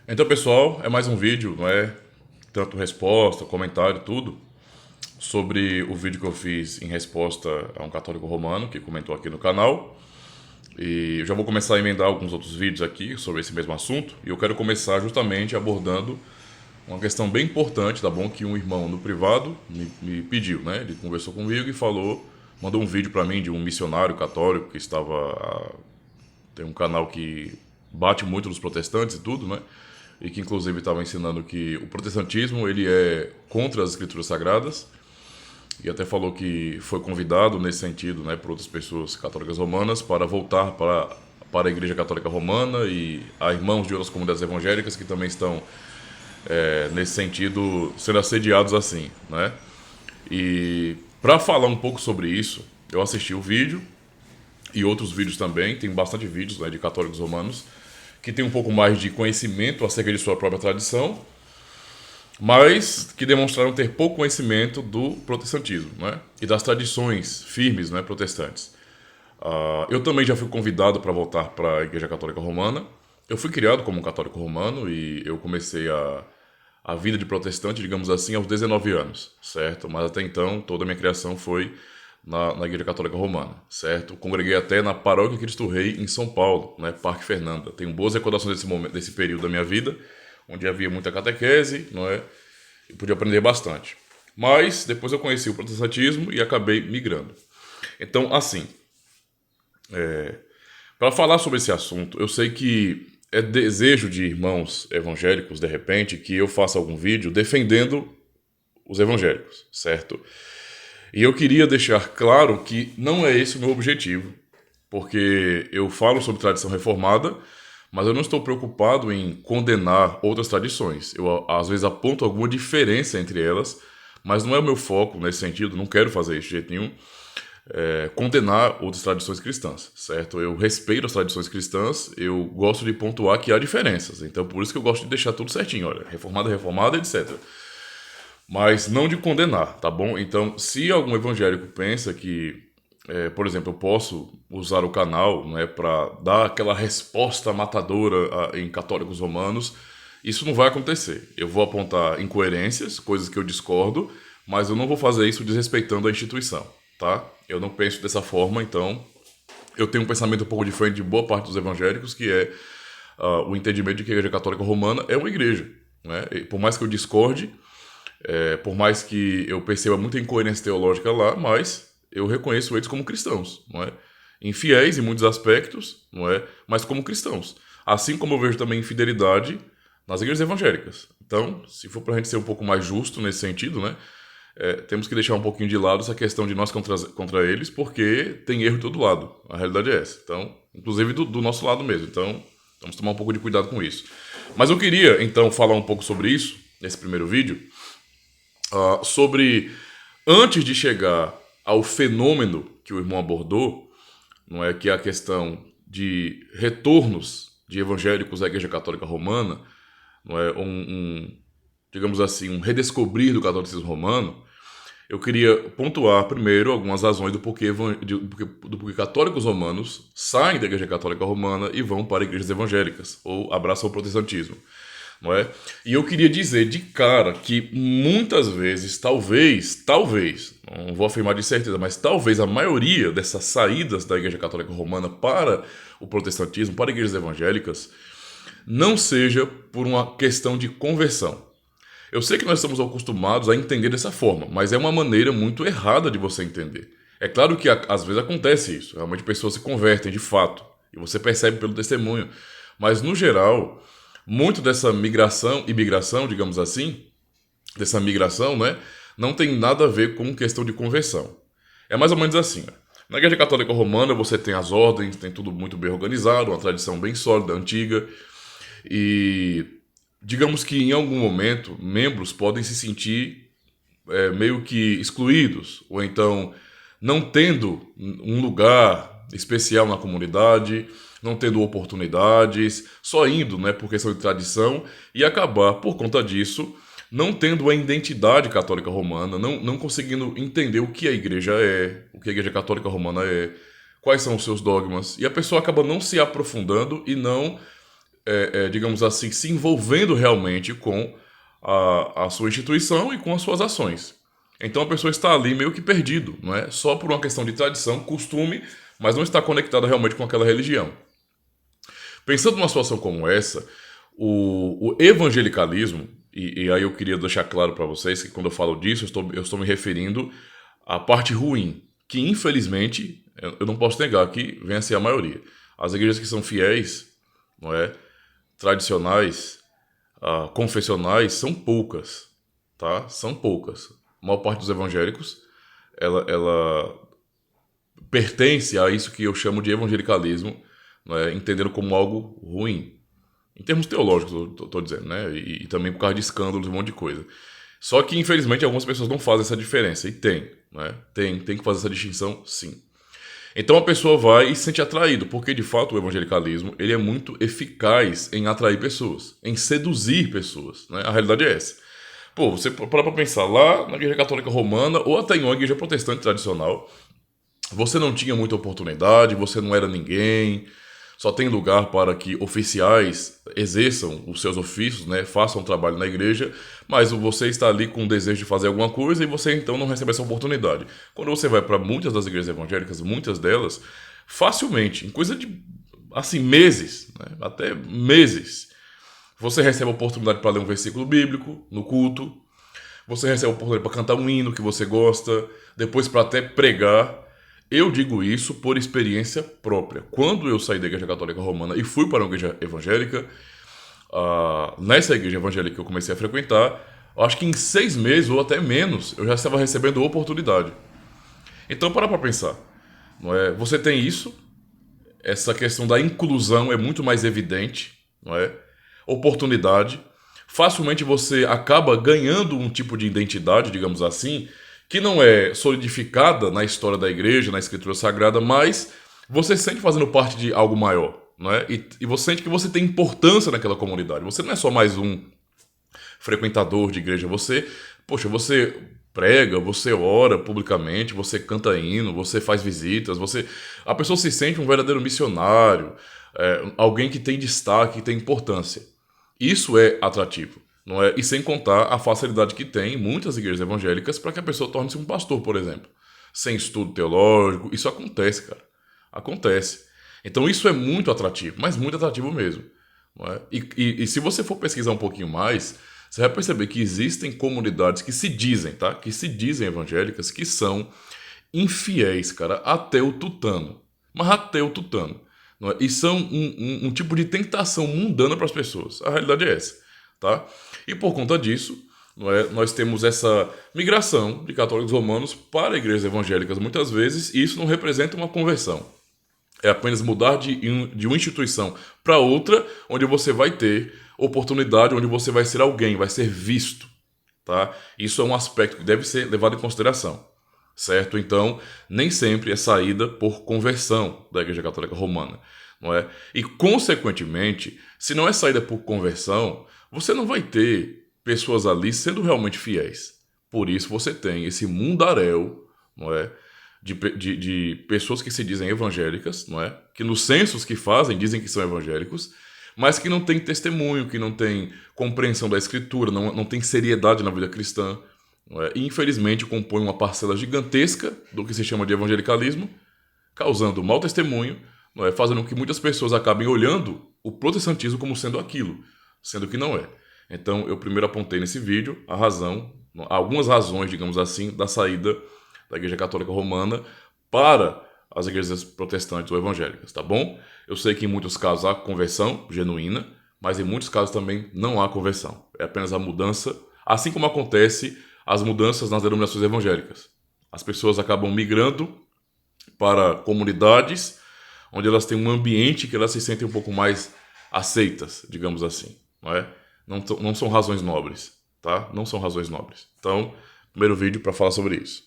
Então, pessoal, é mais um vídeo, não é? Tanto resposta, comentário, tudo, sobre o vídeo que eu fiz em resposta a um católico romano que comentou aqui no canal. E eu já vou começar a emendar alguns outros vídeos aqui sobre esse mesmo assunto. E eu quero começar justamente abordando uma questão bem importante, tá bom? Que um irmão no privado me pediu, né? Ele conversou comigo e falou, mandou um vídeo para mim de um missionário católico que tem um canal que bate muito nos protestantes e tudo, né? E que inclusive estava ensinando que o protestantismo ele é contra as escrituras sagradas e até falou que foi convidado nesse sentido, né, por outras pessoas católicas romanas para voltar para a Igreja Católica Romana e há irmãos de outras comunidades evangélicas que também estão nesse sentido sendo assediados assim, né? E para falar um pouco sobre isso, eu assisti o vídeo e outros vídeos também, tem bastante vídeos, né, de católicos romanos que tem um pouco mais de conhecimento acerca de sua própria tradição, mas que demonstraram ter pouco conhecimento do protestantismo, né? E das tradições firmes, né, protestantes. Eu também já fui convidado para voltar para a Igreja Católica Romana. Eu fui criado como um católico romano e eu comecei a vida de protestante, digamos assim, aos 19 anos, certo? Mas até então, toda a minha criação foi na Igreja Católica Romana, certo? Congreguei até na Paróquia Cristo Rei, em São Paulo, né? Parque Fernanda. Tenho boas recordações desse momento, desse período da minha vida, onde havia muita catequese, não é? E pude aprender bastante. Mas depois eu conheci o protestantismo e acabei migrando. Então, assim, para falar sobre esse assunto, eu sei que é desejo de irmãos evangélicos, de repente, que eu faça algum vídeo defendendo os evangélicos, certo? E eu queria deixar claro que não é esse o meu objetivo, porque eu falo sobre tradição reformada, mas eu não estou preocupado em condenar outras tradições. Eu, às vezes, aponto alguma diferença entre elas, mas não é o meu foco nesse sentido, não quero fazer isso de jeito nenhum, condenar outras tradições cristãs, certo? Eu respeito as tradições cristãs, eu gosto de pontuar que há diferenças, então por isso que eu gosto de deixar tudo certinho, olha, reformada, reformada, etc. Mas não de condenar, tá bom? Então, se algum evangélico pensa que, por exemplo, eu posso usar o canal, né, para dar aquela resposta matadora em católicos romanos, isso não vai acontecer. Eu vou apontar incoerências, coisas que eu discordo, mas eu não vou fazer isso desrespeitando a instituição, tá? Eu não penso dessa forma, então eu tenho um pensamento um pouco diferente de boa parte dos evangélicos, que é o entendimento de que a Igreja Católica Romana é uma igreja, né? E por mais que eu discorde, por mais que eu perceba muita incoerência teológica lá, mas eu reconheço eles como cristãos, não é? Infiéis em muitos aspectos, não é? Mas como cristãos. Assim como eu vejo também infidelidade nas igrejas evangélicas. Então, se for para a gente ser um pouco mais justo nesse sentido, né? Temos que deixar um pouquinho de lado essa questão de nós contra eles, porque tem erro de todo lado. A realidade é essa. Então, inclusive do nosso lado mesmo. Então, vamos tomar um pouco de cuidado com isso. Mas eu queria, então, falar um pouco sobre isso, nesse primeiro vídeo, sobre antes de chegar ao fenômeno que o irmão abordou, não é que é a questão de retornos de evangélicos à Igreja Católica Romana, não é digamos assim, um redescobrir do catolicismo romano. Eu queria pontuar primeiro algumas razões do porquê católicos romanos saem da Igreja Católica Romana e vão para igrejas evangélicas, ou abraçam o protestantismo, não é? E eu queria dizer de cara que muitas vezes, talvez, não vou afirmar de certeza, mas talvez a maioria dessas saídas da Igreja Católica Romana para o protestantismo, para igrejas evangélicas, não seja por uma questão de conversão. Eu sei que nós estamos acostumados a entender dessa forma, mas é uma maneira muito errada de você entender. É claro que às vezes acontece isso, realmente pessoas se convertem de fato, e você percebe pelo testemunho, mas no geral, muito dessa imigração, digamos assim, dessa migração, né, não tem nada a ver com questão de conversão. É mais ou menos assim, né? Na Igreja Católica Romana você tem as ordens, tem tudo muito bem organizado, uma tradição bem sólida, antiga, e digamos que em algum momento membros podem se sentir meio que excluídos, ou então não tendo um lugar especial na comunidade, não tendo oportunidades, só indo, né, por questão de tradição, e acabar, por conta disso, não tendo a identidade católica romana, não conseguindo entender o que a igreja é, o que a igreja católica romana é, quais são os seus dogmas, e a pessoa acaba não se aprofundando e não digamos assim, se envolvendo realmente com a sua instituição e com as suas ações. Então a pessoa está ali meio que perdido, não é? Só por uma questão de tradição, costume, mas não está conectada realmente com aquela religião. Pensando numa situação como essa, o evangelicalismo, e aí eu queria deixar claro para vocês que quando eu falo disso, eu estou me referindo à parte ruim, que infelizmente, eu não posso negar que vem a ser a maioria. As igrejas que são fiéis, não é? Tradicionais, confessionais, são poucas, tá? São poucas. A maior parte dos evangélicos, ela pertence a isso que eu chamo de evangelicalismo, não é? Entendendo como algo ruim. Em termos teológicos, eu estou dizendo, né? E também por causa de escândalos, um monte de coisa. Só que, infelizmente, algumas pessoas não fazem essa diferença. E tem, né? Tem que fazer essa distinção, sim. Então a pessoa vai e se sente atraído, porque de fato o evangelicalismo ele é muito eficaz em atrair pessoas, em seduzir pessoas, né? A realidade é essa. Pô, você para pra pensar, lá na igreja católica romana, ou até em uma igreja protestante tradicional, você não tinha muita oportunidade, você não era ninguém, só tem lugar para que oficiais exerçam os seus ofícios, né, façam trabalho na igreja, mas você está ali com o desejo de fazer alguma coisa e você então não recebe essa oportunidade. Quando você vai para muitas das igrejas evangélicas, muitas delas, facilmente, em coisa de, assim, meses, né, até meses, você recebe a oportunidade para ler um versículo bíblico no culto, você recebe a oportunidade para cantar um hino que você gosta, depois para até pregar. Eu digo isso por experiência própria. Quando eu saí da Igreja Católica Romana e fui para uma igreja evangélica, nessa igreja evangélica que eu comecei a frequentar, acho que em 6 meses ou até menos, eu já estava recebendo oportunidade. Então, para pensar. Não é? Você tem isso, essa questão da inclusão é muito mais evidente, não é? Oportunidade. Facilmente você acaba ganhando um tipo de identidade, digamos assim, que não é solidificada na história da igreja, na escritura sagrada, mas você sente fazendo parte de algo maior, não é? E você sente que você tem importância naquela comunidade. Você não é só mais um frequentador de igreja, você prega, você ora publicamente, você canta hino, você faz visitas, a pessoa se sente um verdadeiro missionário, alguém que tem destaque, que tem importância. Isso é atrativo. Não é? E sem contar a facilidade que tem muitas igrejas evangélicas para que a pessoa torne-se um pastor, por exemplo. Sem estudo teológico. Isso acontece, cara. Acontece. Então isso é muito atrativo, mas muito atrativo mesmo. Não é? E se você for pesquisar um pouquinho mais, você vai perceber que existem comunidades que se dizem, tá? Que se dizem evangélicas, que são infiéis, cara, até o tutano. Mas até o tutano. Não é? E são um tipo de tentação mundana para as pessoas. A realidade é essa. Tá? E por conta disso, nós temos essa migração de católicos romanos para igrejas evangélicas muitas vezes, e isso não representa uma conversão. É apenas mudar de uma instituição para outra, onde você vai ter oportunidade, onde você vai ser alguém, vai ser visto. Tá? Isso é um aspecto que deve ser levado em consideração. Certo? Então, nem sempre é saída por conversão da Igreja Católica Romana. Não é? E, consequentemente, se não é saída por conversão, você não vai ter pessoas ali sendo realmente fiéis. Por isso você tem esse mundaréu, não é? De pessoas que se dizem evangélicas, não é? Que nos censos que fazem dizem que são evangélicos, mas que não tem testemunho, que não tem compreensão da escritura, não tem seriedade na vida cristã. Não é? E infelizmente compõe uma parcela gigantesca do que se chama de evangelicalismo, causando mau testemunho, não é? Fazendo com que muitas pessoas acabem olhando o protestantismo como sendo aquilo, sendo que não é. Então eu primeiro apontei nesse vídeo algumas razões, digamos assim, da saída da Igreja Católica Romana para as igrejas protestantes ou evangélicas, tá bom? Eu sei que em muitos casos há conversão genuína, mas em muitos casos também não há conversão. É apenas a mudança, assim como acontece as mudanças nas denominações evangélicas. As pessoas acabam migrando para comunidades onde elas têm um ambiente que elas se sentem um pouco mais aceitas, digamos assim, não é? Não são razões nobres, tá? Não são razões nobres. Então, primeiro vídeo para falar sobre isso.